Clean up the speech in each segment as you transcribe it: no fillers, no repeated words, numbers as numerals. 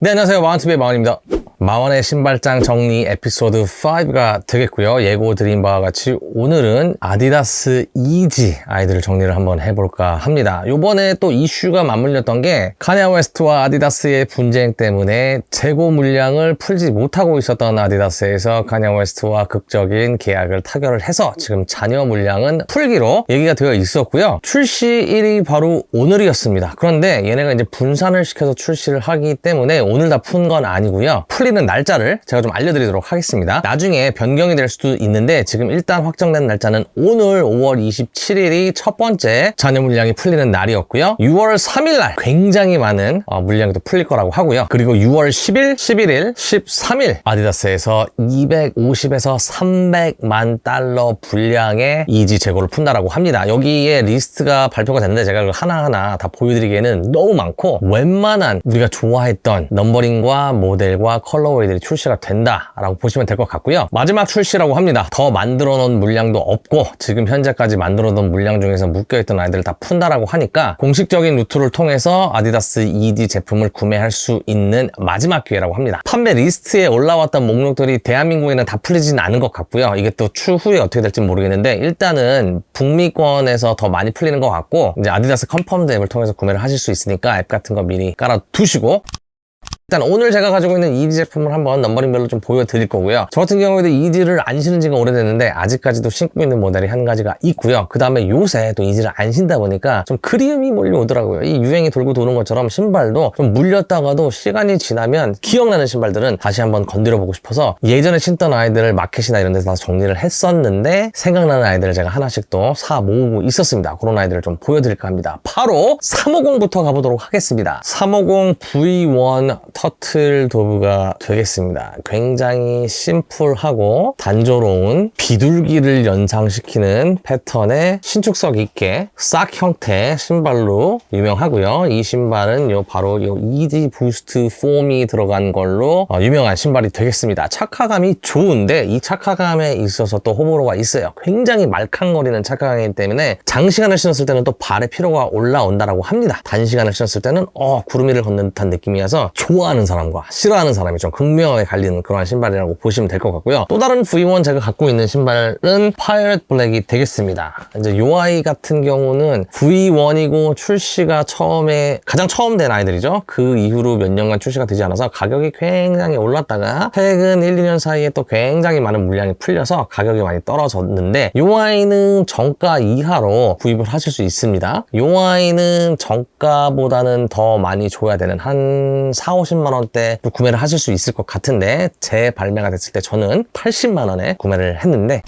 네, 안녕하세요. 마원TV의 마원입니다. 마원의 신발장 정리 에피소드 5가 되겠고요. 예고 드린 바와 같이 오늘은 아디다스 이지 아이들을 정리를 한번 해볼까 합니다. 요번에 또 이슈가 맞물렸던 게 카니에 웨스트와 아디다스의 분쟁 때문에 재고 물량을 풀지 못하고 있었던 아디다스에서 카니에 웨스트와 극적인 계약을 타결을 해서 지금 잔여 물량은 풀기로 얘기가 되어 있었고요. 출시일이 바로 오늘이었습니다. 그런데 얘네가 이제 분산을 시켜서 출시를 하기 때문에 오늘 다 푼 건 아니고요. 풀리는 날짜를 제가 좀 알려드리도록 하겠습니다. 나중에 변경이 될 수도 있는데 지금 일단 확정된 날짜는 오늘 5월 27일이 첫 번째 잔여 물량이 풀리는 날이었고요. 6월 3일날 굉장히 많은 물량이 또 풀릴 거라고 하고요. 그리고 6월 10일, 11일, 13일 아디다스에서 250에서 300만 달러 분량의 이지 재고를 푼다라고 합니다. 여기에 리스트가 발표가 됐는데 제가 그걸 하나하나 다 보여드리기에는 너무 많고 웬만한 우리가 좋아했던 넘버링과 모델과 컬러웨이들이 출시가 된다라고 보시면 될 것 같고요. 마지막 출시라고 합니다. 더 만들어 놓은 물량도 없고 지금 현재까지 만들어 놓은 물량 중에서 묶여있던 아이들을 다 푼다라고 하니까 공식적인 루트를 통해서 아디다스 ED 제품을 구매할 수 있는 마지막 기회라고 합니다. 판매 리스트에 올라왔던 목록들이 대한민국에는 다 풀리지는 않은 것 같고요. 이게 또 추후에 어떻게 될지 모르겠는데 일단은 북미권에서 더 많이 풀리는 것 같고 이제 아디다스 컨펌드 앱을 통해서 구매를 하실 수 있으니까 앱 같은 거 미리 깔아 두시고 일단 오늘 제가 가지고 있는 ED 제품을 한번 넘버링별로 좀 보여드릴 거고요. 저 같은 경우에도 ED를 안 신은 지가 오래됐는데 아직까지도 신고 있는 모델이 한 가지가 있고요. 그 다음에 요새 또 ED를 안 신다 보니까 좀 그리움이 몰려오더라고요. 이 유행이 돌고 도는 것처럼 신발도 좀 물렸다가도 시간이 지나면 기억나는 신발들은 다시 한번 건드려보고 싶어서 예전에 신던 아이들을 마켓이나 이런 데서 다 정리를 했었는데 생각나는 아이들을 제가 하나씩 또 사 모으고 있었습니다. 그런 아이들을 좀 보여드릴까 합니다. 바로 350부터 가보도록 하겠습니다. 350 V1 터틀 도브가 되겠습니다. 굉장히 심플하고 단조로운 비둘기를 연상시키는 패턴의 신축성 있게 싹 형태 신발로 유명하고요. 이 신발은 바로 ED 부스트 폼이 들어간 걸로 유명한 신발이 되겠습니다. 착화감이 좋은데 이 착화감에 있어서 또 호불호가 있어요. 굉장히 말캉거리는 착화감이기 때문에 장시간을 신었을 때는 또 발에 피로가 올라온다라고 합니다. 단시간을 신었을 때는 구름 위를 걷는 듯한 느낌이어서 좋아하는 사람과 싫어하는 사람이 좀 극명하게 갈리는 그런 신발이라고 보시면 될 것 같고요. 또 다른 V1 제가 갖고 있는 신발은 파이럿 블랙이 되겠습니다. 이제 요 아이 같은 경우는 V1이고 출시가 가장 처음 된 아이들이죠. 그 이후로 몇 년간 출시가 되지 않아서 가격이 굉장히 올랐다가 최근 1, 2년 사이에 또 굉장히 많은 물량이 풀려서 가격이 많이 떨어졌는데 요 아이는 정가 이하로 구입을 하실 수 있습니다. 요 아이는 정가보다는 더 많이 줘야 되는 한 4, 50만 원대 구매를 하실 수 있을 것 같은데 재발매가 됐을 때 저는 80만 원에 구매를 했는데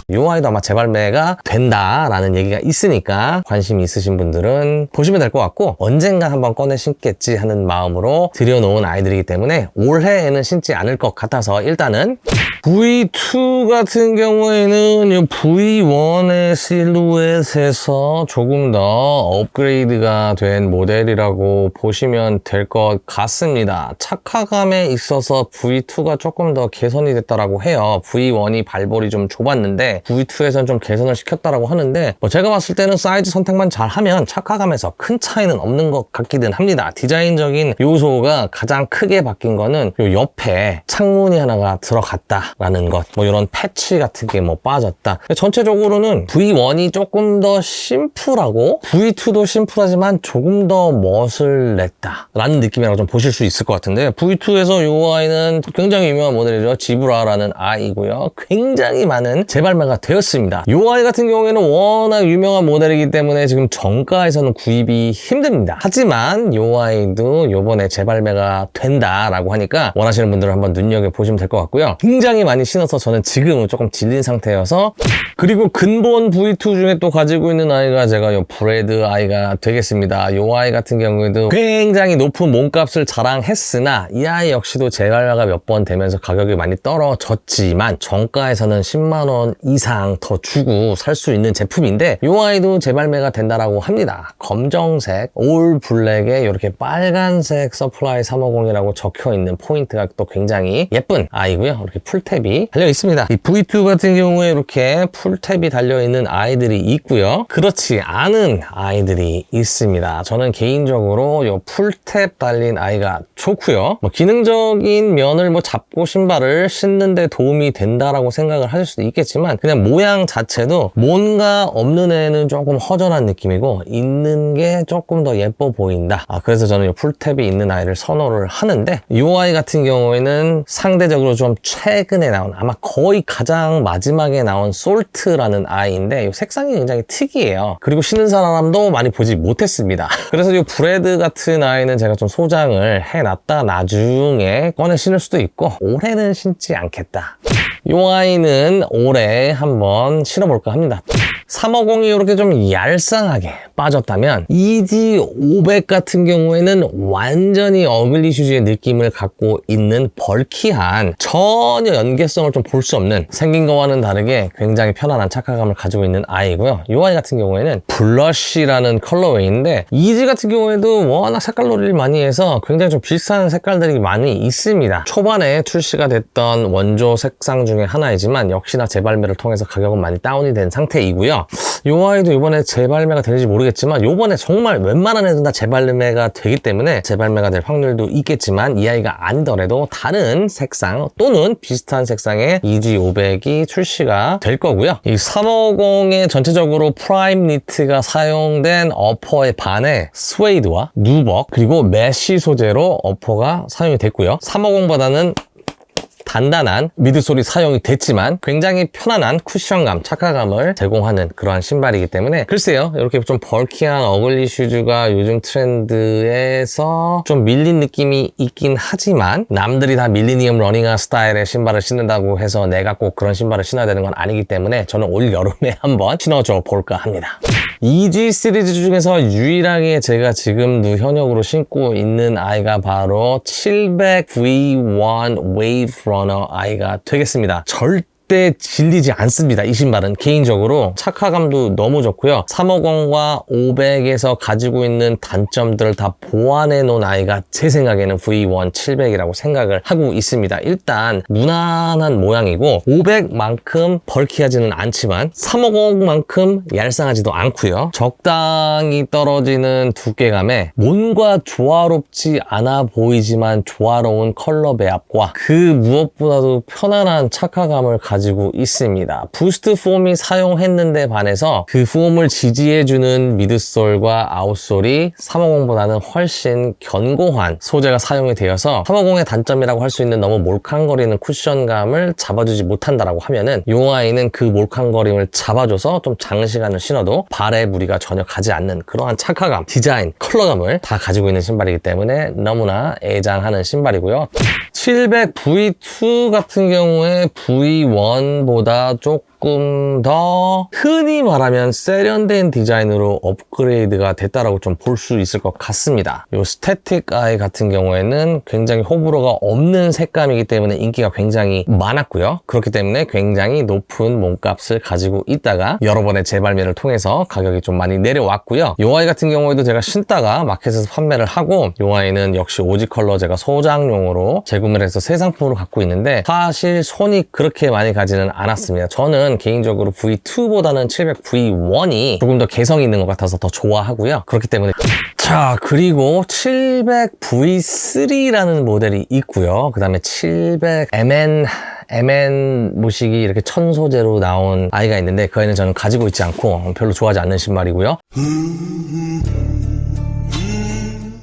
이 아이도 아마 재발매가 된다라는 얘기가 있으니까 관심이 있으신 분들은 보시면 될 것 같고 언젠간 한번 꺼내 신겠지 하는 마음으로 들여놓은 아이들이기 때문에 올해에는 신지 않을 것 같아서 일단은 V2 같은 경우에는 이 V1의 실루엣에서 조금 더 업그레이드가 된 모델이라고 보시면 될 것 같습니다. 착화감에 있어서 V2가 조금 더 개선이 됐다라고 해요. V1이 발볼이 좀 좁았는데 V2에서는 좀 개선을 시켰다라고 하는데 제가 봤을 때는 사이즈 선택만 잘하면 착화감에서 큰 차이는 없는 것 같기는 합니다. 디자인적인 요소가 가장 크게 바뀐 거는 요 옆에 창문이 하나가 들어갔다라는 것, 이런 패치 같은 게 빠졌다. 전체적으로는 V1이 조금 더 심플하고 V2도 심플하지만 조금 더 멋을 냈다라는 느낌이라고 좀 보실 수 있을 것 같은데 V2에서 요 아이는 굉장히 유명한 모델이죠. 지브라라는 아이고요. 굉장히 많은 재발매가 되었습니다. 이 아이 같은 경우에는 워낙 유명한 모델이기 때문에 지금 정가에서는 구입이 힘듭니다. 하지만 이 아이도 요번에 재발매가 된다라고 하니까 원하시는 분들은 한번 눈여겨보시면 될 것 같고요. 굉장히 많이 신어서 저는 지금은 조금 질린 상태여서 그리고 근본 V2 중에 또 가지고 있는 아이가 제가 이 브레드 아이가 되겠습니다. 이 아이 같은 경우에도 굉장히 높은 몸값을 자랑했으나 이 아이 역시도 재발매가 몇 번 되면서 가격이 많이 떨어졌지만 정가에서는 10만 원 이상 더 주고 살 수 있는 제품인데 이 아이도 재발매가 된다라고 합니다. 검정색 올 블랙에 이렇게 빨간색 서플라이 350이라고 적혀있는 포인트가 또 굉장히 예쁜 아이고요. 이렇게 풀 풀탭이 달려 있습니다. 이 V2 같은 경우에 이렇게 풀탭이 달려 있는 아이들이 있고요. 그렇지 않은 아이들이 있습니다. 저는 개인적으로 이 풀탭 달린 아이가 좋고요. 뭐 기능적인 면을 뭐 잡고 신발을 신는데 도움이 된다라고 생각을 하실 수도 있겠지만 그냥 모양 자체도 뭔가 없는 애는 조금 허전한 느낌이고 있는 게 조금 더 예뻐 보인다. 그래서 저는 이 풀탭이 있는 아이를 선호를 하는데 이 아이 같은 경우에는 상대적으로 좀 최근에 나온 아마 거의 가장 마지막에 나온 솔트라는 아이인데 이 색상이 굉장히 특이해요. 그리고 신는 사람도 많이 보지 못했습니다. 그래서 이 브레드 같은 아이는 제가 좀 소장을 해놨다 나중에 꺼내 신을 수도 있고 올해는 신지 않겠다. 이 아이는 올해 한번 신어볼까 합니다. 350이 이렇게 좀 얄쌍하게 빠졌다면 EG500 같은 경우에는 완전히 어글리 슈즈의 느낌을 갖고 있는 벌키한 전혀 연계성을 좀 볼 수 없는 생긴 거와는 다르게 굉장히 편안한 착화감을 가지고 있는 아이고요. 이 아이 같은 경우에는 블러쉬라는 컬러웨이인데 EG 같은 경우에도 워낙 색깔놀이를 많이 해서 굉장히 좀 비슷한 색깔들이 많이 있습니다. 초반에 출시가 됐던 원조 색상 중에 하나이지만 역시나 재발매를 통해서 가격은 많이 다운이 된 상태이고요. 이 아이도 이번에 재발매가 되는지 모르겠지만 이번에 정말 웬만한 애들은 다 재발매가 되기 때문에 재발매가 될 확률도 있겠지만 이 아이가 아니더라도 다른 색상 또는 비슷한 색상의 EG500이 출시가 될 거고요. 이 350의 전체적으로 프라임 니트가 사용된 어퍼의 반에 스웨이드와 누벅 그리고 메쉬 소재로 어퍼가 사용이 됐고요. 350보다는 단단한 미드솔이 사용이 됐지만 굉장히 편안한 쿠션감, 착화감을 제공하는 그러한 신발이기 때문에 글쎄요, 이렇게 좀 벌키한 어글리 슈즈가 요즘 트렌드에서 좀 밀린 느낌이 있긴 하지만 남들이 다 밀리니엄 러닝화 스타일의 신발을 신는다고 해서 내가 꼭 그런 신발을 신어야 되는 건 아니기 때문에 저는 올 여름에 한번 신어줘 볼까 합니다. EG 시리즈 중에서 유일하게 제가 지금도 현역으로 신고 있는 아이가 바로 700 V1 Wave Runner 아이가 되겠습니다. 절대 질리지 않습니다. 이 신발은 개인적으로 착화감도 너무 좋고요. 350과 500에서 가지고 있는 단점들을 다 보완해 놓은 아이가 제 생각에는 V1 700이라고 생각을 하고 있습니다. 일단 무난한 모양이고 500만큼 벌키하지는 않지만 350만큼 얄쌍하지도 않고요. 적당히 떨어지는 두께감에 뭔가 조화롭지 않아 보이지만 조화로운 컬러 배합과 그 무엇보다도 편안한 착화감을 가지고 있습니다. 부스트 폼이 사용했는데 반해서 그 폼을 지지해주는 미드솔과 아웃솔이 350보다는 훨씬 견고한 소재가 사용이 되어서 350의 단점이라고 할 수 있는 너무 몰캉거리는 쿠션감을 잡아주지 못한다라고 하면은 이 아이는 그 몰캉거림을 잡아줘서 좀 장시간을 신어도 발에 무리가 전혀 가지 않는 그러한 착화감, 디자인, 컬러감을 다 가지고 있는 신발이기 때문에 너무나 애장하는 신발이고요. 700 V2 같은 경우에 V1보다 조금 더 흔히 말하면 세련된 디자인으로 업그레이드가 됐다라고 좀 볼 수 있을 것 같습니다. 이 스태틱 아이 같은 경우에는 굉장히 호불호가 없는 색감이기 때문에 인기가 굉장히 많았고요. 그렇기 때문에 굉장히 높은 몸값을 가지고 있다가 여러 번의 재발매를 통해서 가격이 좀 많이 내려왔고요. 이 아이 같은 경우에도 제가 신다가 마켓에서 판매를 하고 이 아이는 역시 오지 컬러 제가 소장용으로 재구매를 해서 새 상품으로 갖고 있는데 사실 손이 그렇게 많이 가지는 않았습니다. 저는 개인적으로 V2보다는 700 V1이 조금 더 개성이 있는 것 같아서 더 좋아하고요. 그렇기 때문에 자, 그리고 700 V3라는 모델이 있고요. 그 다음에 700 MN 모식이 이렇게 천 소재로 나온 아이가 있는데 그 아이는 저는 가지고 있지 않고 별로 좋아하지 않는 신발이고요.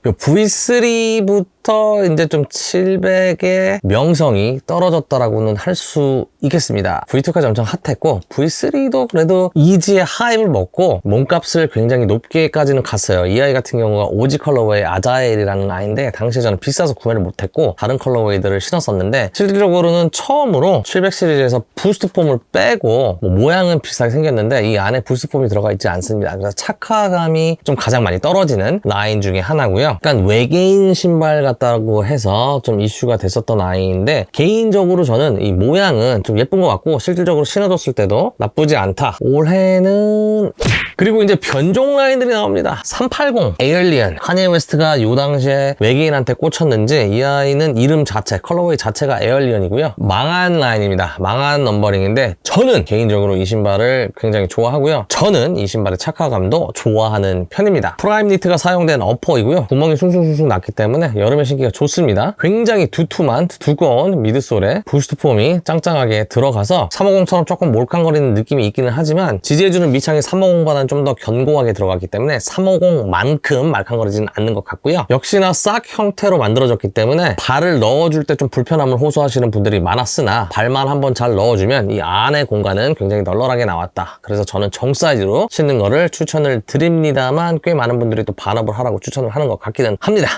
V3부터 이제 좀 700의 명성이 떨어졌다라고는 할 수 있겠습니다. V2까지 엄청 핫했고 V3도 그래도 이지의 하입을 먹고 몸값을 굉장히 높게까지는 갔어요. 이 아이 같은 경우가 오지 컬러웨이 아자엘이라는 아이인데 당시에 저는 비싸서 구매를 못했고 다른 컬러웨이들을 신었었는데 실질적으로는 처음으로 700 시리즈에서 부스트 폼을 빼고 모양은 비슷하게 생겼는데 이 안에 부스트 폼이 들어가 있지 않습니다. 그래서 착화감이 좀 가장 많이 떨어지는 라인 중에 하나고요. 약간 외계인 신발 같다고 해서 좀 이슈가 됐었던 아이인데 개인적으로 저는 이 모양은 좀 예쁜 것 같고 실질적으로 신어줬을 때도 나쁘지 않다. 올해는 그리고 이제 변종 라인들이 나옵니다. 380 에일리언. 카니에 웨스트가 요 당시에 외계인한테 꽂혔는지 이 아이는 이름 자체, 컬러웨이 자체가 에일리언이고요. 망한 라인입니다. 망한 넘버링인데 저는 개인적으로 이 신발을 굉장히 좋아하고요. 저는 이 신발의 착화감도 좋아하는 편입니다. 프라임 니트가 사용된 어퍼이고요. 구멍이 숭숭숭숭 났기 때문에 여름에 신기가 좋습니다. 굉장히 두꺼운 미드솔에 부스트 폼이 짱짱하게 들어가서 350처럼 조금 몰캉거리는 느낌이 있기는 하지만 지지해주는 밑창이 350보다는 좀 더 견고하게 들어갔기 때문에 350만큼 말캉거리지는 않는 것 같고요. 역시나 싹 형태로 만들어졌기 때문에 발을 넣어줄 때 좀 불편함을 호소하시는 분들이 많았으나 발만 한번 잘 넣어주면 이 안의 공간은 굉장히 널널하게 나왔다. 그래서 저는 정 사이즈로 신는 거를 추천을 드립니다만 꽤 많은 분들이 또 반업을 하라고 추천을 하는 것 같기는 합니다.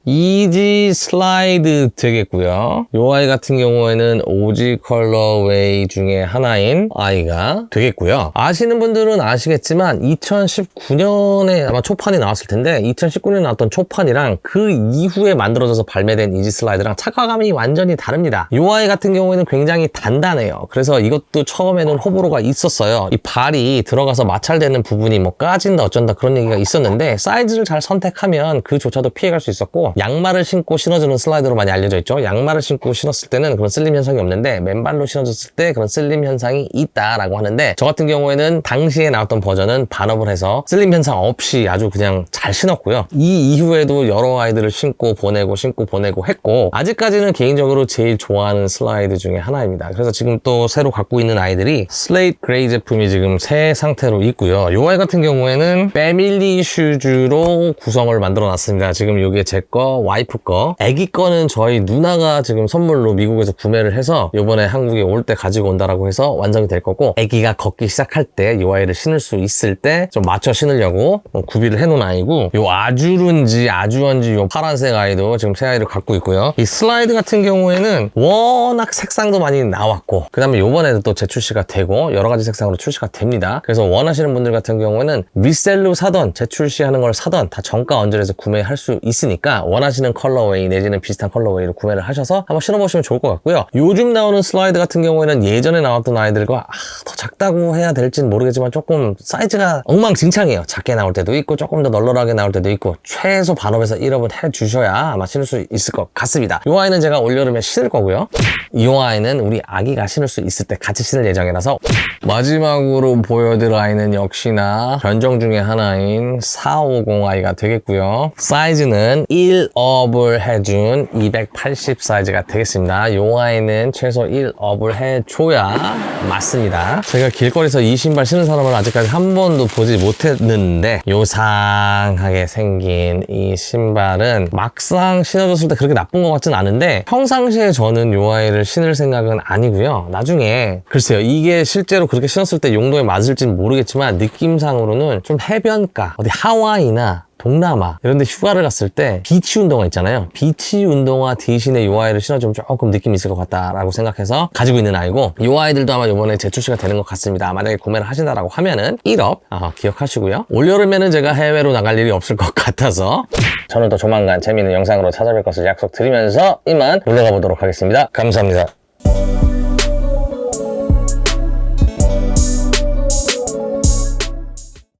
이지 슬라이드 되겠고요. 이 아이 같은 경우에는 오지 컬러웨이 중에 하나인 아이가 되겠고요. 아시는 분들은 아시겠지만 2019년에 아마 초판이 나왔을 텐데 2019년에 나왔던 초판이랑 그 이후에 만들어져서 발매된 이지 슬라이드랑 착화감이 완전히 다릅니다. 이 아이 같은 경우에는 굉장히 단단해요. 그래서 이것도 처음에는 호불호가 있었어요. 이 발이 들어가서 마찰되는 부분이 뭐 까진다 어쩐다 그런 얘기가 있었는데 사이즈를 잘 선택하면 그조차도 피해갈 수 있었고 양말을 신고 신어주는 슬라이드로 많이 알려져 있죠. 양말을 신고 신었을 때는 그런 슬림 현상이 없는데 맨발로 신어줬을 때 그런 슬림 현상이 있다라고 하는데 저 같은 경우에는 당시에 나왔던 버전은 반업을 해서 슬림 현상 없이 아주 그냥 잘 신었고요. 이 이후에도 여러 아이들을 신고 보내고 했고 아직까지는 개인적으로 제일 좋아하는 슬라이드 중에 하나입니다. 그래서 지금 또 새로 갖고 있는 아이들이 슬레이트 그레이 제품이 지금 새 상태로 있고요. 이 아이 같은 경우에는 패밀리 슈즈로 구성을 만들어 놨습니다. 지금 이게 제 거, 와이프 거. 애기 거는 저희 누나가 지금 선물로 미국에서 구매를 해서 이번에 한국에 올 때 가지고 온다라고 해서 완성이 될 거고 애기가 걷기 시작할 때 이 아이를 신을 수 있을 때 좀 맞춰 신으려고 구비를 해놓은 아이고 요 아주른지 아주언지 요 파란색 아이도 지금 새 아이를 갖고 있고요. 이 슬라이드 같은 경우에는 워낙 색상도 많이 나왔고 그 다음에 요번에도 또 재출시가 되고 여러 가지 색상으로 출시가 됩니다. 그래서 원하시는 분들 같은 경우에는 리셀로 사던 재출시하는 걸 사던 다 정가 언저리에서 구매할 수 있으니까 원하시는 컬러웨이 내지는 비슷한 컬러웨이로 구매를 하셔서 한번 신어보시면 좋을 것 같고요. 요즘 나오는 슬라이드 같은 경우에는 예전에 나왔던 아이들과 더 작다고 해야 될지는 모르겠지만 조금 사이즈가 엉망진창이에요. 작게 나올 때도 있고 조금 더 널널하게 나올 때도 있고 최소 반업에서 1업은 해주셔야 아마 신을 수 있을 것 같습니다. 이 아이는 제가 올여름에 신을 거고요. 이 아이는 우리 아기가 신을 수 있을 때 같이 신을 예정이라서 마지막으로 보여드릴 아이는 역시나 변종 중에 하나인 450 아이가 되겠고요. 사이즈는 1업을 해준 280 사이즈가 되겠습니다. 이 아이는 최소 1업을 해줘야 맞습니다. 제가 길거리에서 이 신발 신는 사람을 아직까지 한 번도 보지 못했는데 요상하게 생긴 이 신발은 막상 신어줬을 때 그렇게 나쁜 것 같진 않은데 평상시에 저는 이 아이를 신을 생각은 아니고요. 나중에 글쎄요 이게 실제로 그렇게 신었을 때 용도에 맞을지는 모르겠지만 느낌상으로는 좀 해변가 어디 하와이나 동남아 이런 데 휴가를 갔을 때 비치 운동화 있잖아요. 비치 운동화 대신에 이 아이를 신어주면 조금 느낌이 있을 것 같다라고 생각해서 가지고 있는 아이고 이 아이들도 아마 이번에 재출시가 되는 것 같습니다. 만약에 구매를 하신다라고 하면은 1업 기억하시고요. 올여름에는 제가 해외로 나갈 일이 없을 것 같아서 저는 또 조만간 재미있는 영상으로 찾아뵐 것을 약속드리면서 이만 물러가 보도록 하겠습니다. 감사합니다.